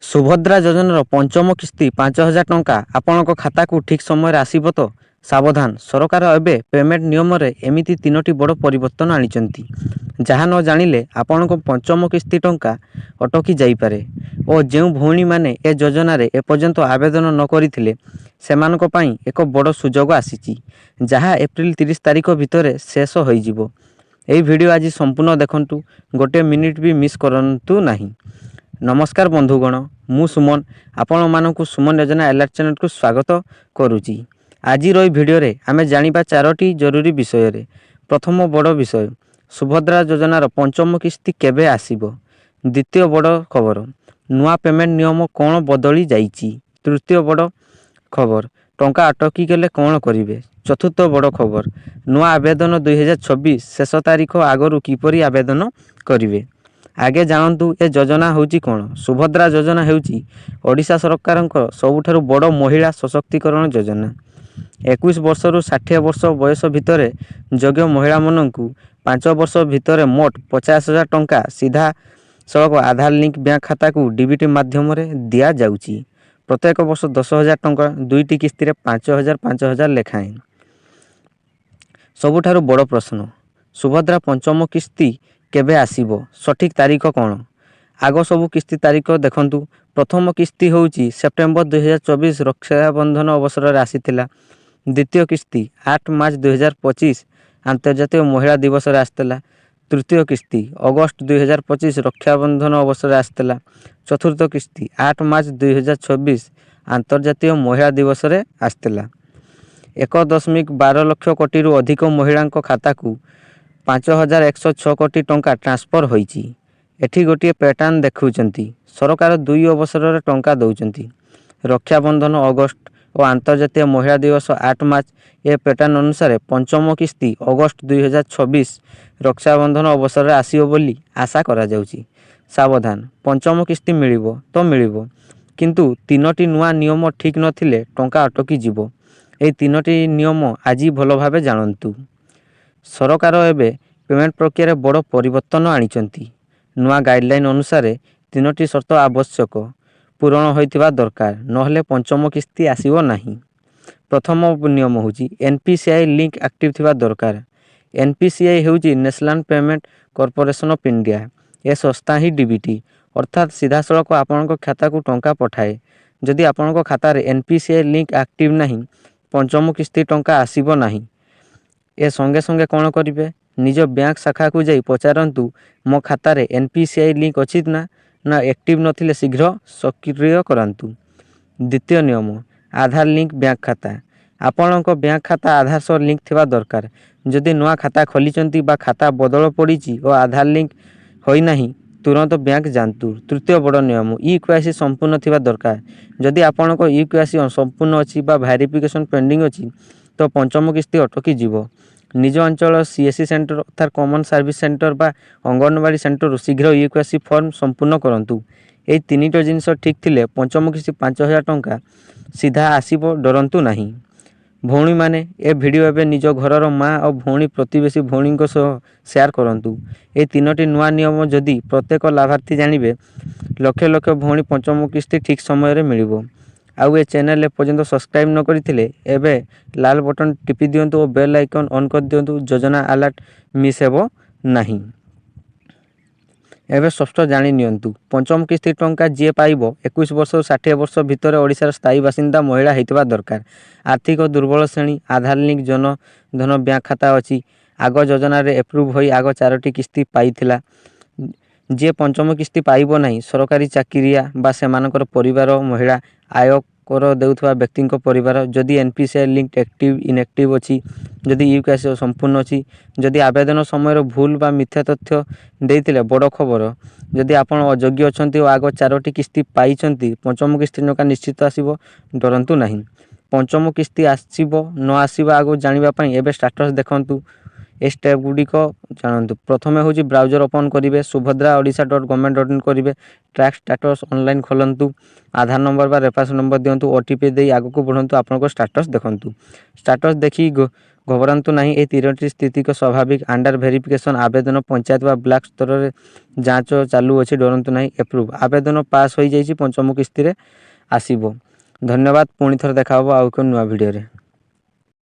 ସୁଭଦ୍ରା ଯୋଜନାର ପଞ୍ଚମ କିସ୍ତି 5,000 ଟଙ୍କା ଆପଣଙ୍କ ଖାତାକୁ ଠିକ୍ ସମୟରେ ଆସିବ ତ? ସାବଧାନ, ସରକାର ଏବେ ପେମେଣ୍ଟ ନିୟମରେ ଏମିତି 3ଟି ବଡ଼ ପରିବର୍ତ୍ତନ ଆଣିଛନ୍ତି, ଯାହା ନ ଜାଣିଲେ ଆପଣଙ୍କ ପଞ୍ଚମ କିସ୍ତି ଟଙ୍କା ଅଟକି ଯାଇପାରେ। ଓ ଯେଉଁ ଭଉଣୀମାନେ ଏ ଯୋଜନାରେ ଏପର୍ଯ୍ୟନ୍ତ ଆବେଦନ ନ କରିଥିଲେ, ସେମାନଙ୍କ ପାଇଁ ଏକ ବଡ଼ ସୁଯୋଗ ଆସିଛି, ଯାହା ଏପ୍ରିଲ 30 ତାରିଖ ଭିତରେ ଶେଷ ହୋଇଯିବ। ଏହି ଭିଡ଼ିଓ ଆଜି ସମ୍ପୂର୍ଣ୍ଣ ଦେଖନ୍ତୁ, ଗୋଟିଏ ମିନିଟ୍ ବି ମିସ୍ କରନ୍ତୁ ନାହିଁ। ନମସ୍କାର ବନ୍ଧୁଗଣ, ମୁଁ ସୁମନ ଆପଣମାନଙ୍କୁ ସୁମନ ଯୋଜନା ଆଲର୍ଟ ଚ୍ୟାନେଲକୁ ସ୍ୱାଗତ କରୁଛି। ଆଜିର ଏହି ଭିଡ଼ିଓରେ ଆମେ ଜାଣିବା 4ଟି ଜରୁରୀ ବିଷୟରେ। ପ୍ରଥମ ବଡ଼ ବିଷୟ, ସୁଭଦ୍ରା ଯୋଜନାର ପଞ୍ଚମ କିସ୍ତି କେବେ ଆସିବ? ଦ୍ୱିତୀୟ ବଡ଼ ଖବର, ନୂଆ ପେମେଣ୍ଟ ନିୟମ କ'ଣ ବଦଳି ଯାଇଛି? ତୃତୀୟ ବଡ଼ ଖବର, ଟଙ୍କା ଅଟକି ଗଲେ କ'ଣ କରିବେ? ଚତୁର୍ଥ ବଡ଼ ଖବର, ନୂଆ ଆବେଦନ 2024 ଶେଷ ତାରିଖ ଆଗରୁ କିପରି ଆବେଦନ କରିବେ? ଆଗେ ଜାଣନ୍ତୁ ଏ ଯୋଜନା ହେଉଛି କ'ଣ। ସୁଭଦ୍ରା ଯୋଜନା ହେଉଛି ଓଡ଼ିଶା ସରକାରଙ୍କ ସବୁଠାରୁ ବଡ଼ ମହିଳା ସଶକ୍ତିକରଣ ଯୋଜନା। 21 ବର୍ଷରୁ 60 ବର୍ଷ ବୟସ ଭିତରେ ଯୋଗ୍ୟ ମହିଳାମାନଙ୍କୁ 5 ବର୍ଷ ଭିତରେ ମୋଟ 50,000 ଟଙ୍କା ସିଧାସଳଖ ଆଧାର ଲିଙ୍କ ବ୍ୟାଙ୍କ ଖାତାକୁ ଡିବିଟି ମାଧ୍ୟମରେ ଦିଆଯାଉଛି। ପ୍ରତ୍ୟେକ ବର୍ଷ 10,000 ଟଙ୍କା, 2ଟି କିସ୍ତିରେ 5,000 5,000 ଲେଖାଏଁ। ସବୁଠାରୁ ବଡ଼ ପ୍ରଶ୍ନ, ସୁଭଦ୍ରା ପଞ୍ଚମ କିସ୍ତି କେବେ ଆସିବ? ସଠିକ୍ ତାରିଖ କ'ଣ? ଆଗ ସବୁ କିସ୍ତି ତାରିଖ ଦେଖନ୍ତୁ। ପ୍ରଥମ କିସ୍ତି ହେଉଛି ସେପ୍ଟେମ୍ବର 2024 ରକ୍ଷାବନ୍ଧନ ଅବସରରେ ଆସିଥିଲା। ଦ୍ୱିତୀୟ କିସ୍ତି 8 ମାର୍ଚ୍ଚ 2025 ଆନ୍ତର୍ଜାତିକ ମହିଳା ଦିବସରେ ଆସିଥିଲା। ତୃତୀୟ କିସ୍ତି ଅଗଷ୍ଟ 2025 ରକ୍ଷାବନ୍ଧନ ଅବସରରେ ଆସିଥିଲା। ଚତୁର୍ଥ କିସ୍ତି 8 ମାର୍ଚ୍ଚ 2026 ଆନ୍ତର୍ଜାତିକ ମହିଳା ଦିବସରେ ଆସିଥିଲା। 1.12 ଲକ୍ଷ କୋଟିରୁ ଅଧିକ ମହିଳାଙ୍କ ଖାତାକୁ 5,106 କୋଟି ଟଙ୍କା ଟ୍ରାନ୍ସଫର ହୋଇଛି। ଏଠି ଗୋଟିଏ ପ୍ୟାଟର୍ନ ଦେଖୁଛନ୍ତି। ସରକାର 2 ଅବସରରେ ଟଙ୍କା ଦେଉଛନ୍ତି, ରକ୍ଷାବନ୍ଧନ ଅଗଷ୍ଟ ଓ ଆନ୍ତର୍ଜାତିକ ମହିଳା ଦିବସ 8 ମାର୍ଚ୍ଚ। ଏ ପ୍ୟାଟର୍ନ ଅନୁସାରେ ପଞ୍ଚମ କିସ୍ତି ଅଗଷ୍ଟ 2026 ରକ୍ଷାବନ୍ଧନ ଅବସରରେ ଆସିବ ବୋଲି ଆଶା କରାଯାଉଛି। ସାବଧାନ, ପଞ୍ଚମ କିସ୍ତି ମିଳିବ ତ ମିଳିବ, କିନ୍ତୁ 3ଟି ନୂଆ ନିୟମ ଠିକ୍ ନଥିଲେ ଟଙ୍କା ଅଟକିଯିବ। ଏହି 3ଟି ନିୟମ ଆଜି ଭଲ ଭାବେ ଜାଣନ୍ତୁ। ସରକାର ଏବେ ପେମେଣ୍ଟ ପ୍ରକ୍ରିୟାରେ ବଡ଼ ପରିବର୍ତ୍ତନ ଆଣିଛନ୍ତି। ନୂଆ ଗାଇଡ଼ଲାଇନ୍ ଅନୁସାରେ 3ଟି ସର୍ତ୍ତ ଆବଶ୍ୟକ ପୂରଣ ହୋଇଥିବା ଦରକାର, ନହେଲେ ପଞ୍ଚମ କିସ୍ତି ଆସିବ ନାହିଁ। ପ୍ରଥମ ନିୟମ ହେଉଛି NPCI ଲିଙ୍କ ଆକ୍ଟିଭ ଥିବା ଦରକାର। NPCI ହେଉଛି national payment corporation of India. ଏ ସଂସ୍ଥା ହିଁ ଡିବିଟି ଅର୍ଥାତ୍ ସିଧାସଳଖ ଆପଣଙ୍କ ଖାତାକୁ ଟଙ୍କା ପଠାଏ। ଯଦି ଆପଣଙ୍କ ଖାତାରେ NPCI ଲିଙ୍କ ଆକ୍ଟିଭ ନାହିଁ, ପଞ୍ଚମ କିସ୍ତି ଟଙ୍କା ଆସିବ ନାହିଁ। ଏ ସଙ୍ଗେ ସଙ୍ଗେ କ'ଣ କରିବେ? ନିଜ ବ୍ୟାଙ୍କ ଶାଖାକୁ ଯାଇ ପଚାରନ୍ତୁ, ମୋ ଖାତାରେ NPCI ଲିଙ୍କ ଅଛି ନା ଆକ୍ଟିଭ ନଥିଲେ ଶୀଘ୍ର ସକ୍ରିୟ କରାନ୍ତୁ। ଦ୍ୱିତୀୟ ନିୟମ, ଆଧାର ଲିଙ୍କ ବ୍ୟାଙ୍କ ଖାତା। ଆପଣଙ୍କ ବ୍ୟାଙ୍କ ଖାତା ଆଧାର ସହ ଲିଙ୍କ ଥିବା ଦରକାର। ଯଦି ନୂଆ ଖାତା ଖୋଲିଛନ୍ତି ବା ଖାତା ବଦଳ ପଡ଼ିଛି ଓ ଆଧାର ଲିଙ୍କ ହୋଇନାହିଁ, ତୁରନ୍ତ ବ୍ୟାଙ୍କ ଯାଆନ୍ତୁ। ତୃତୀୟ ବଡ଼ ନିୟମ, EKYC ସମ୍ପୂର୍ଣ୍ଣ ଥିବା ଦରକାର। ଯଦି ଆପଣଙ୍କ EKYC ସମ୍ପୂର୍ଣ୍ଣ ଅଛି ବା ଭେରିଫିକେସନ୍ ପେଣ୍ଡିଂ ଅଛି, ତ ପଞ୍ଚମ କିସ୍ତି ଅଟକିଯିବ। ନିଜ ଅଞ୍ଚଳ CSC ସେଣ୍ଟର ଅର୍ଥାତ୍ କମନ ସର୍ଭିସ ସେଣ୍ଟର ବା ଅଙ୍ଗନବାଡ଼ି ସେଣ୍ଟରରୁ ଶୀଘ୍ର EKYC ଫର୍ମ ସମ୍ପୂର୍ଣ୍ଣ କରନ୍ତୁ। ଏହି 3ଟି ଜିନିଷ ଠିକ୍ ଥିଲେ ପଞ୍ଚମ କିସ୍ତି 5,000 ଟଙ୍କା ସିଧା ଆସିବ, ଡରନ୍ତୁ ନାହିଁ। ଭଉଣୀମାନେ, ଏ ଭିଡ଼ିଓ ଏବେ ନିଜ ଘରର ମା ଓ ଭଉଣୀ ପ୍ରତିବେଶୀ ଭଉଣୀଙ୍କ ସହ ସେୟାର କରନ୍ତୁ। ଏହି 3ଟି ନୂଆ ନିୟମ ଯଦି ପ୍ରତ୍ୟେକ ଲାଭାର୍ଥୀ ଜାଣିବେ, ଲକ୍ଷ ଲକ୍ଷ ଭଉଣୀ ପଞ୍ଚମ କିସ୍ତି ଠିକ୍ ସମୟରେ ମିଳିବ। ଆଉ ଏ ଚ୍ୟାନେଲ ଏପର୍ଯ୍ୟନ୍ତ ସବସ୍କ୍ରାଇବ୍ ନ କରିଥିଲେ ଏବେ ଲାଲ ବଟନ୍ ଟିପି ଦିଅନ୍ତୁ ଓ ବେଲ୍ ଆଇକନ୍ ଅନ୍ କରିଦିଅନ୍ତୁ, ଯୋଜନା ଆଲର୍ଟ ମିସ୍ ହେବ ନାହିଁ। ଏବେ ସ୍ପଷ୍ଟ ଜାଣି ନିଅନ୍ତୁ, ପଞ୍ଚମ କିସ୍ତି ଟଙ୍କା ଯିଏ ପାଇବ 21 ବର୍ଷରୁ 60 ବର୍ଷ ଭିତରେ ଓଡ଼ିଶାର ସ୍ଥାୟୀ ବାସିନ୍ଦା ମହିଳା ହୋଇଥିବା ଦରକାର। ଆର୍ଥିକ ଦୁର୍ବଳ ଶ୍ରେଣୀ, ଆଧାର ଲିଙ୍କ ଜନଧନ ବ୍ୟାଙ୍କ ଖାତା ଅଛି। ଆଗ ଯୋଜନାରେ ଏପ୍ରୁଭ୍ ହୋଇ ଆଗ 4ଟି କିସ୍ତି ପାଇଥିଲା। ଯିଏ ପଞ୍ଚମ କିସ୍ତି ପାଇବ ନାହିଁ, ସରକାରୀ ଚାକିରିଆ ବା ସେମାନଙ୍କର ପରିବାର, ମହିଳା, ଆୟକର ଦେଉଥିବା ବ୍ୟକ୍ତିଙ୍କ ପରିବାର, ଯଦି NPCI ଲିଙ୍କ ଆକ୍ଟିଭ ଇନ୍ଆକ୍ଟିଭ ଅଛି, ଯଦି EKYC ସମ୍ପୂର୍ଣ୍ଣ ଅଛି, ଯଦି ଆବେଦନ ସମୟରେ ଭୁଲ ବା ମିଥ୍ୟା ତଥ୍ୟ ଦେଇଥିଲେ ବଡ଼ ଖବର, ଯଦି ଆପଣ ଅଯୋଗ୍ୟ ଅଛନ୍ତି ଓ ଆଗ 4ଟି କିସ୍ତି ପାଇଛନ୍ତି, ପଞ୍ଚମ କିସ୍ତି ଟଙ୍କା ନିଶ୍ଚିତ ଆସିବ, ଡରନ୍ତୁ ନାହିଁ। ପଞ୍ଚମ କିସ୍ତି ଆସିବ ନ ଆସିବ ଆଗକୁ ଜାଣିବା ପାଇଁ ଏବେ ଷ୍ଟାଟସ୍ ଦେଖନ୍ତୁ। ଏ ଷ୍ଟେପ୍ ଗୁଡ଼ିକ ଜାଣନ୍ତୁ। ପ୍ରଥମେ ହେଉଛି ବ୍ରାଉଜର ଓପନ୍ କରିବେ, subhadra-odisha.government.in କରିବେ, ଟ୍ରାକ୍ ଷ୍ଟାଟସ୍ ଅନଲାଇନ୍ ଖୋଲନ୍ତୁ, ଆଧାର ନମ୍ବର ବା ରେଫରେନ୍ସ ନମ୍ବର ଦିଅନ୍ତୁ, OTP ଦେଇ ଆଗକୁ ବଢ଼ନ୍ତୁ, ଆପଣଙ୍କ ଷ୍ଟାଟସ୍ ଦେଖନ୍ତୁ। ଷ୍ଟାଟସ୍ ଦେଖି घबरातु नहीं। ये 3टी स्थिति को स्वाभाविक अंडर वेरिफिकेशन आवेदन पंचायत व ब्लॉक स्तर में जांच चालू अच्छी डरतु नहीं। एप्रूव आवेदन पास हो जाइए पंचम किस्ती रे आसीबो। धन्यवाद। पुणी थर देखा आउ एक नुआ वीडियो रे।